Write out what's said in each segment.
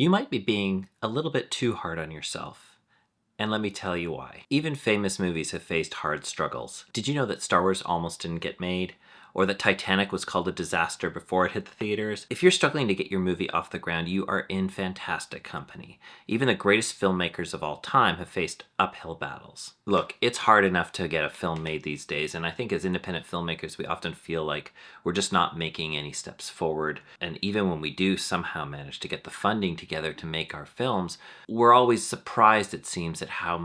You might be being a little bit too hard on yourself. And let me tell you why. Even famous movies have faced hard struggles. Did you know that Star Wars almost didn't get made? Or that Titanic was called a disaster before it hit the theaters? If you're struggling to get your movie off the ground, you are in fantastic company. Even the greatest filmmakers of all time have faced uphill battles. Look, it's hard enough to get a film made these days, and I think as independent filmmakers, we often feel like we're just not making any steps forward. And even when we do somehow manage to get the funding together to make our films, we're always surprised, it seems, at how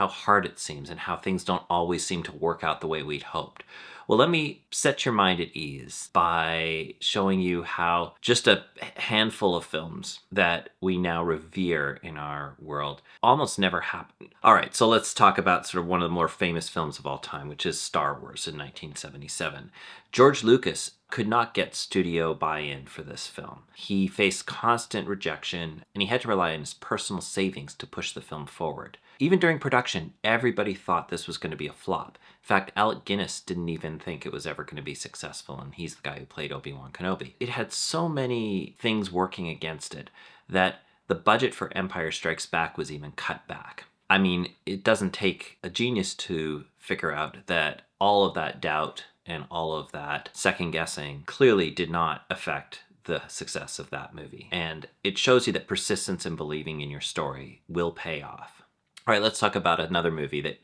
hard it seems and how things don't always seem to work out the way we'd hoped. Well, let me set your mind at ease by showing you how just a handful of films that we now revere in our world almost never happened. All right, so let's talk about sort of one of the more famous films of all time, which is Star Wars in 1977. George Lucas could not get studio buy-in for this film. He faced constant rejection, and he had to rely on his personal savings to push the film forward. Even during production, everybody thought this was going to be a flop. In fact, Alec Guinness didn't even think it was ever going to be successful, and he's the guy who played Obi-Wan Kenobi. It had so many things working against it that the budget for Empire Strikes Back was even cut back. I mean, it doesn't take a genius to figure out that all of that doubt and all of that second guessing clearly did not affect the success of that movie. And it shows you that persistence and believing in your story will pay off. All right, let's talk about another movie that,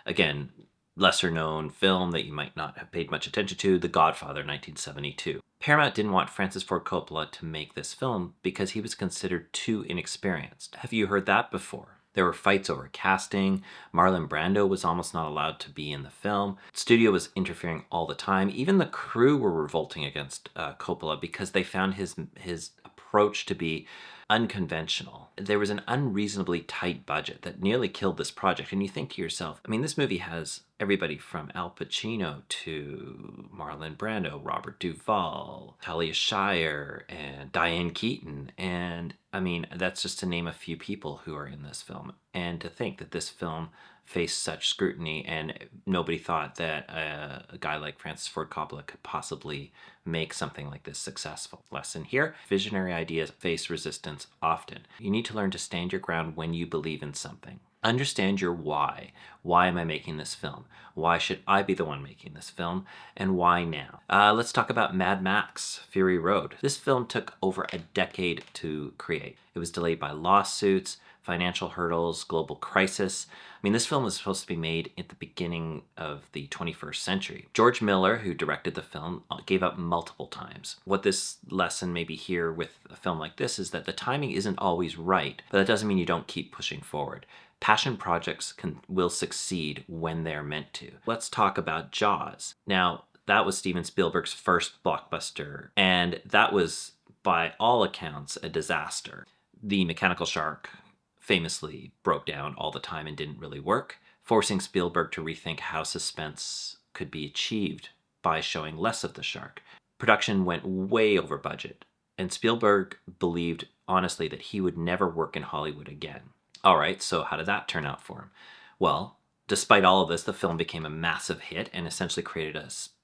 again, lesser known film that you might not have paid much attention to, The Godfather, 1972. Paramount didn't want Francis Ford Coppola to make this film because he was considered too inexperienced. Have you heard that before? There were fights over casting. Marlon Brando was almost not allowed to be in the film. Studio was interfering all the time. Even the crew were revolting against Coppola because they found his approach to be unconventional. There was an unreasonably tight budget that nearly killed this project. And you think to yourself, I mean, this movie has everybody from Al Pacino to Marlon Brando, Robert Duvall, Talia Shire, and Diane Keaton. And I mean, that's just to name a few people who are in this film. And to think that this film faced such scrutiny and nobody thought that a guy like Francis Ford Coppola could possibly make something like this successful. Lesson here, visionary ideas face resistance often. You need to learn to stand your ground when you believe in something. Understand your why. Why am I making this film? Why should I be the one making this film? And why now? Let's talk about Mad Max, Fury Road. This film took over a decade to create. It was delayed by lawsuits, financial hurdles, global crisis. I mean, this film was supposed to be made at the beginning of the 21st century. George Miller, who directed the film, gave up multiple times. What this lesson maybe here with a film like this is that the timing isn't always right, but that doesn't mean you don't keep pushing forward. Passion projects will succeed when they're meant to. Let's talk about Jaws. Now, that was Steven Spielberg's first blockbuster, and that was, by all accounts, a disaster. The mechanical shark famously broke down all the time and didn't really work, forcing Spielberg to rethink how suspense could be achieved by showing less of the shark. Production went way over budget, and Spielberg believed honestly that he would never work in Hollywood again. All right, so how did that turn out for him? Well, despite all of this, the film became a massive hit and essentially created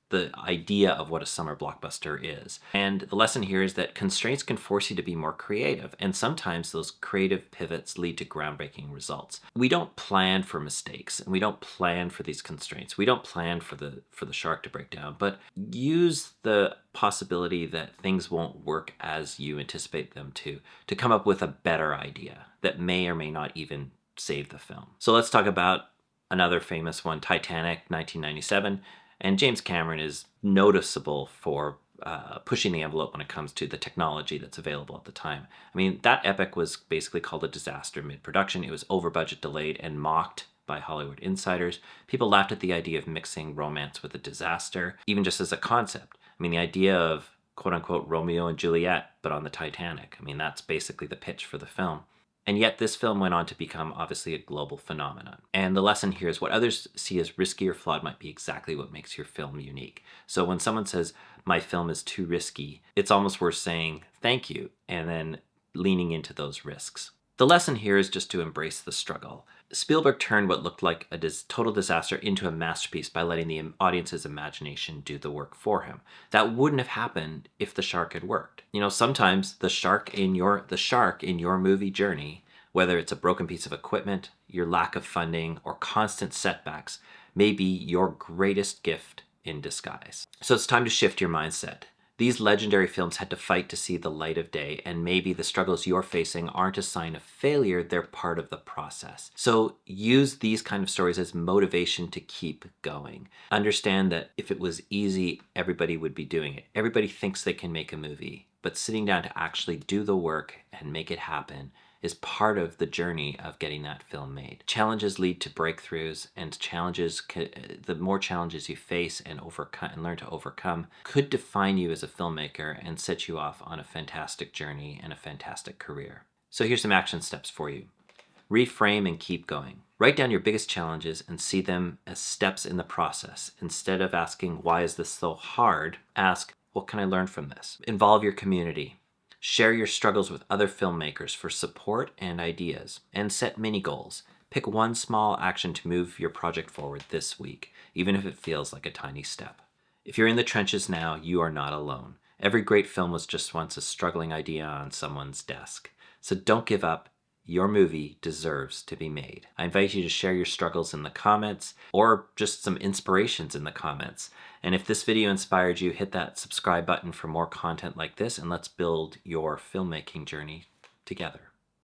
the idea of what a summer blockbuster is. And the lesson here is that constraints can force you to be more creative, and sometimes those creative pivots lead to groundbreaking results. We don't plan for mistakes, and we don't plan for these constraints. We don't plan for the shark to break down, but use the possibility that things won't work as you anticipate them to come up with a better idea that may or may not even save the film. So let's talk about another famous one, Titanic, 1997. And James Cameron is noticeable for pushing the envelope when it comes to the technology that's available at the time. I mean, that epic was basically called a disaster mid-production. It was over budget, delayed, and mocked by Hollywood insiders. People laughed at the idea of mixing romance with a disaster, even just as a concept. I mean, the idea of quote-unquote Romeo and Juliet, but on the Titanic. I mean, that's basically the pitch for the film. And yet this film went on to become obviously a global phenomenon. And the lesson here is what others see as risky or flawed might be exactly what makes your film unique. So when someone says, my film is too risky, it's almost worth saying thank you and then leaning into those risks. The lesson here is just to embrace the struggle. Spielberg turned what looked like a total disaster into a masterpiece by letting the audience's imagination do the work for him. That wouldn't have happened if the shark had worked. You know, sometimes the shark in your movie journey, whether it's a broken piece of equipment, your lack of funding, or constant setbacks, may be your greatest gift in disguise. So it's time to shift your mindset. These legendary films had to fight to see the light of day, and maybe the struggles you're facing aren't a sign of failure, they're part of the process. So use these kind of stories as motivation to keep going. Understand that if it was easy, everybody would be doing it. Everybody thinks they can make a movie, but sitting down to actually do the work and make it happen is part of the journey of getting that film made. Challenges lead to breakthroughs, and the more challenges you face and overcome and learn to overcome could define you as a filmmaker and set you off on a fantastic journey and a fantastic career. So here's some action steps for you. Reframe and keep going. Write down your biggest challenges and see them as steps in the process. Instead of asking, why is this so hard? Ask, what can I learn from this? Involve your community. Share your struggles with other filmmakers for support and ideas, and set mini goals. Pick one small action to move your project forward this week, even if it feels like a tiny step. If you're in the trenches now, you are not alone. Every great film was just once a struggling idea on someone's desk. So don't give up. Your movie deserves to be made. I invite you to share your struggles in the comments, or just some inspirations in the comments. And if this video inspired you, hit that subscribe button for more content like this, and let's build your filmmaking journey together.